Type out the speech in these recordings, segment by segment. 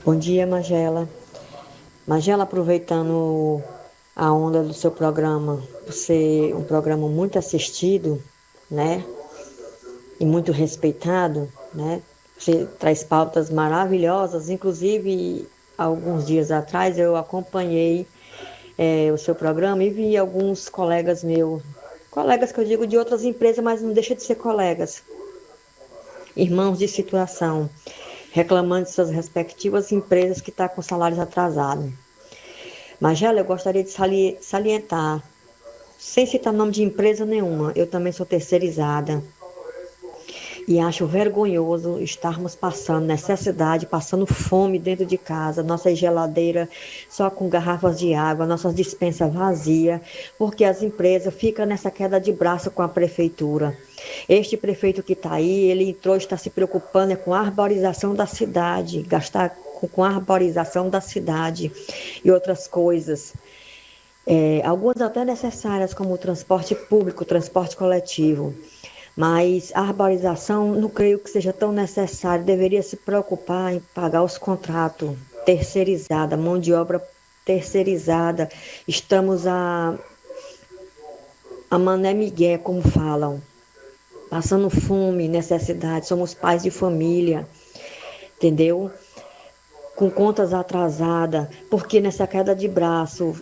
Bom dia, Magela. Magela, aproveitando a onda do seu programa, por ser um programa muito assistido, né? E muito respeitado, né? Você traz pautas maravilhosas, inclusive alguns dias atrás eu acompanhei o seu programa e vi alguns colegas que eu digo de outras empresas, mas não deixa de ser colegas, irmãos de situação, reclamando de suas respectivas empresas que estão com salários atrasados. Magela, eu gostaria de salientar, sem citar nome de empresa nenhuma, eu também sou terceirizada e acho vergonhoso estarmos passando necessidade, passando fome dentro de casa, nossa geladeira só com garrafas de água, nossas dispensas vazias, porque as empresas ficam nessa queda de braço com a prefeitura. Este prefeito que está aí, ele entrou, está se preocupando com a arborização da cidade, gastar com a arborização da cidade e outras coisas. Algumas até necessárias, como o transporte público, o transporte coletivo. Mas a arborização não creio que seja tão necessário. Deveria se preocupar em pagar os contratos terceirizada, mão de obra terceirizada. Estamos a mané migué, como falam, passando fome, necessidade. Somos pais de família, entendeu? Com contas atrasadas, porque nessa queda de braço,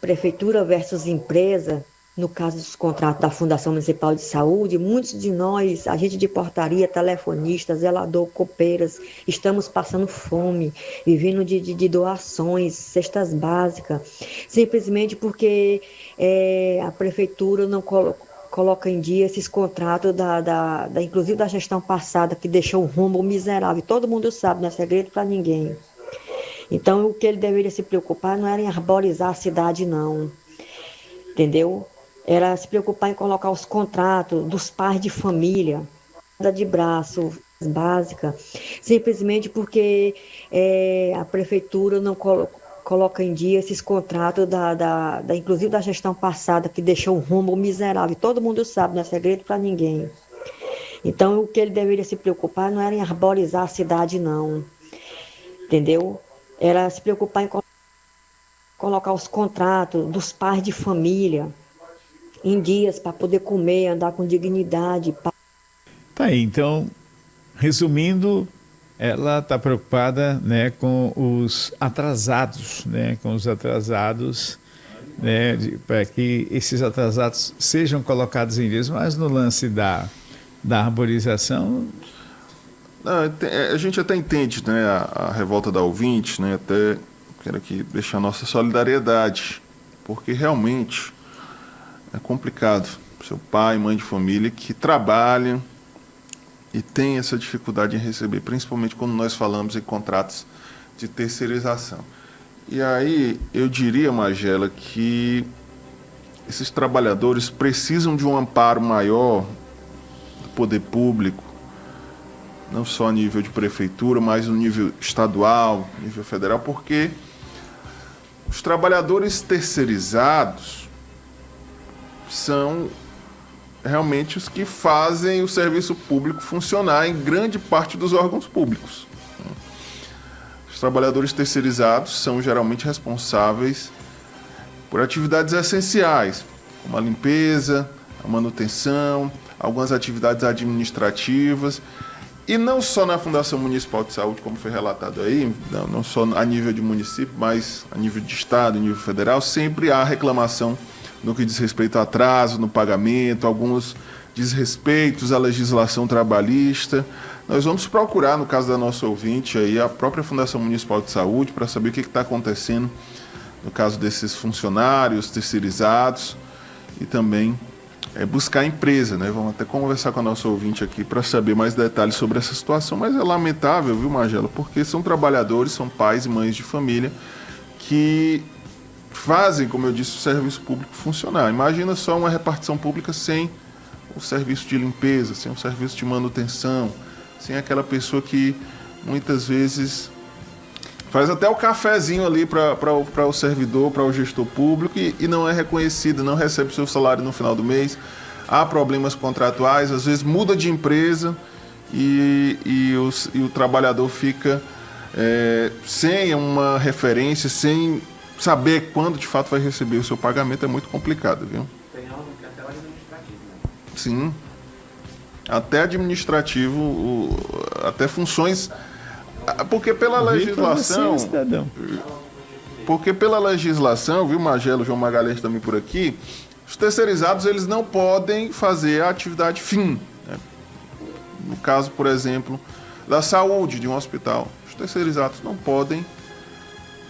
prefeitura versus empresa, no caso dos contratos da Fundação Municipal de Saúde, muitos de nós, agente de portaria, telefonistas, zelador, copeiras, estamos passando fome, vivendo de doações, cestas básicas, simplesmente porque a prefeitura não coloca em dia esses contratos inclusive da gestão passada, que deixou um rumo miserável. Todo mundo sabe, não é segredo para ninguém. Então, o que ele deveria se preocupar não era em arborizar a cidade, não. Entendeu? Era se preocupar em colocar os contratos dos pais de família, de braço básica, simplesmente porque a prefeitura não coloca em dia esses contratos inclusive da gestão passada, que deixou um rumo miserável. Todo mundo sabe, não é segredo para ninguém. Então, o que ele deveria se preocupar não era em arborizar a cidade, não. Entendeu? Era se preocupar em colocar os contratos dos pais de família em dias para poder comer, andar com dignidade. Tá aí, então, resumindo, ela está preocupada, né, com os atrasados, né, né, para que esses atrasados sejam colocados em dias, mas no lance da arborização. Não, a gente até entende, né, a revolta da ouvinte, né, até quero aqui deixar nossa solidariedade, porque realmente é complicado. Seu pai, mãe de família que trabalham e tem essa dificuldade em receber, principalmente quando nós falamos em contratos de terceirização. E aí eu diria, Magela, que esses trabalhadores precisam de um amparo maior do poder público, não só a nível de prefeitura, mas no nível estadual, nível federal, porque os trabalhadores terceirizados são realmente os que fazem o serviço público funcionar em grande parte dos órgãos públicos. Os trabalhadores terceirizados são geralmente responsáveis por atividades essenciais, como a limpeza, a manutenção, algumas atividades administrativas. E não só na Fundação Municipal de Saúde, como foi relatado aí, não só a nível de município, mas a nível de estado, a nível federal, sempre há reclamação no que diz respeito a atraso no pagamento, alguns desrespeitos à legislação trabalhista. Nós vamos procurar, no caso da nossa ouvinte, aí, a própria Fundação Municipal de Saúde para saber o que está acontecendo no caso desses funcionários terceirizados e também buscar a empresa, né? Vamos até conversar com a nossa ouvinte aqui para saber mais detalhes sobre essa situação, mas é lamentável, viu, Magela, porque são trabalhadores, são pais e mães de família que fazem, como eu disse, o serviço público funcionar. Imagina só uma repartição pública sem o serviço de limpeza, sem o serviço de manutenção, sem aquela pessoa que muitas vezes faz até o cafezinho ali para o servidor, para o gestor público e não é reconhecido, não recebe seu salário no final do mês. Há problemas contratuais, às vezes muda de empresa e o trabalhador fica sem uma referência, sem saber quando de fato vai receber o seu pagamento, é muito complicado, viu? Tem algo que até o administrativo, né? Sim. Até administrativo, até funções. Porque pela legislação. Porque pela legislação, viu, Magelo, João Magalhães também por aqui, os terceirizados eles não podem fazer a atividade fim. Né? No caso, por exemplo, da saúde de um hospital, os terceirizados não podem.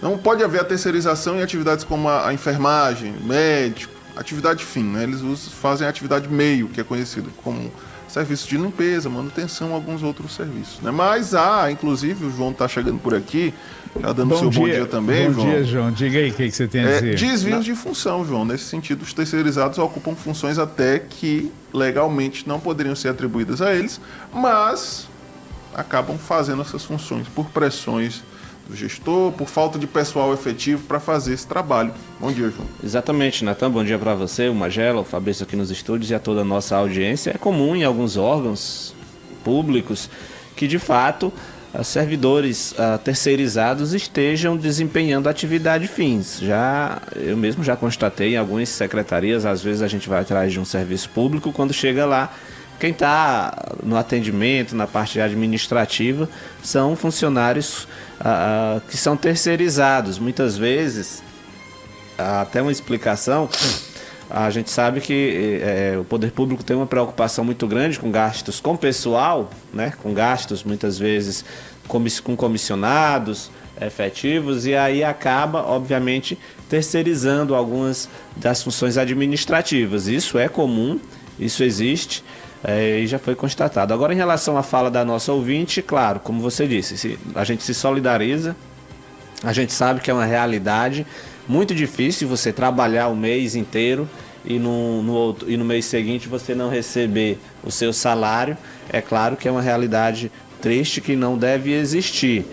Não pode haver a terceirização em atividades como a enfermagem, médico, atividade fim. Né? Eles fazem a atividade meio, que é conhecido como serviço de limpeza, manutenção, alguns outros serviços. Né? Mas inclusive, o João está chegando por aqui, já dando bom dia também, João. Bom dia, João. Diga aí o que você tem a dizer. Desvios de função, João. Nesse sentido, os terceirizados ocupam funções até que legalmente não poderiam ser atribuídas a eles, mas acabam fazendo essas funções por pressões do gestor, por falta de pessoal efetivo para fazer esse trabalho. Bom dia, João. Exatamente, Natan. Bom dia para você, o Magela, o Fabrício aqui nos estúdios e a toda a nossa audiência. É comum em alguns órgãos públicos que, de fato, servidores terceirizados estejam desempenhando atividade fins. Eu mesmo já constatei em algumas secretarias, às vezes a gente vai atrás de um serviço público, quando chega lá, quem está no atendimento, na parte administrativa, são funcionários que são terceirizados. Muitas vezes, até uma explicação, a gente sabe que o poder público tem uma preocupação muito grande com gastos com pessoal, né? Com gastos muitas vezes com comissionados efetivos, e aí acaba, obviamente, terceirizando algumas das funções administrativas. Isso é comum, isso existe. E já foi constatado. Agora, em relação à fala da nossa ouvinte, claro, como você disse, a gente se solidariza, a gente sabe que é uma realidade muito difícil você trabalhar o mês inteiro e no mês seguinte você não receber o seu salário. É claro que é uma realidade triste que não deve existir.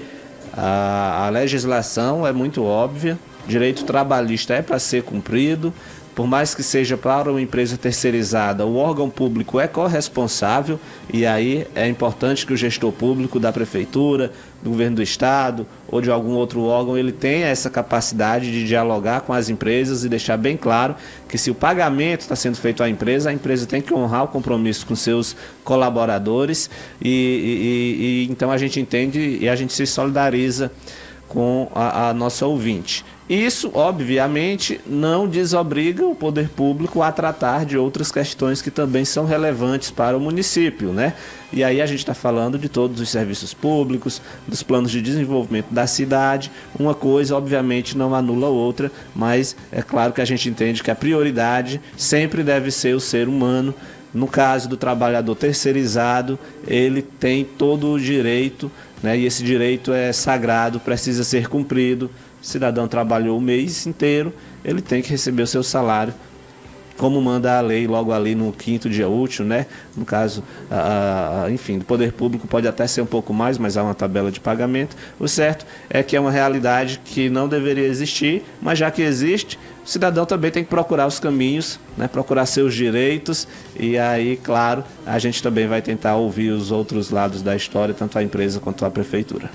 A legislação é muito óbvia, direito trabalhista é para ser cumprido. Por mais que seja para uma empresa terceirizada, o órgão público é corresponsável, e aí é importante que o gestor público da prefeitura, do governo do estado ou de algum outro órgão, ele tenha essa capacidade de dialogar com as empresas e deixar bem claro que, se o pagamento está sendo feito à empresa, a empresa tem que honrar o compromisso com seus colaboradores, e então a gente entende e a gente se solidariza com a nossa ouvinte. Isso, obviamente, não desobriga o poder público a tratar de outras questões que também são relevantes para o município, né? E aí a gente está falando de todos os serviços públicos, dos planos de desenvolvimento da cidade. Uma coisa, obviamente, não anula a outra, mas é claro que a gente entende que a prioridade sempre deve ser o ser humano. No caso do trabalhador terceirizado, ele tem todo o direito, né? E esse direito é sagrado, precisa ser cumprido. O cidadão trabalhou o mês inteiro, ele tem que receber o seu salário, como manda a lei, logo ali no 5º dia útil, né? No caso, enfim, do poder público pode até ser um pouco mais, mas há uma tabela de pagamento. O certo é que é uma realidade que não deveria existir, mas já que existe, o cidadão também tem que procurar os caminhos, né? Procurar seus direitos, e aí, claro, a gente também vai tentar ouvir os outros lados da história, tanto a empresa quanto a prefeitura.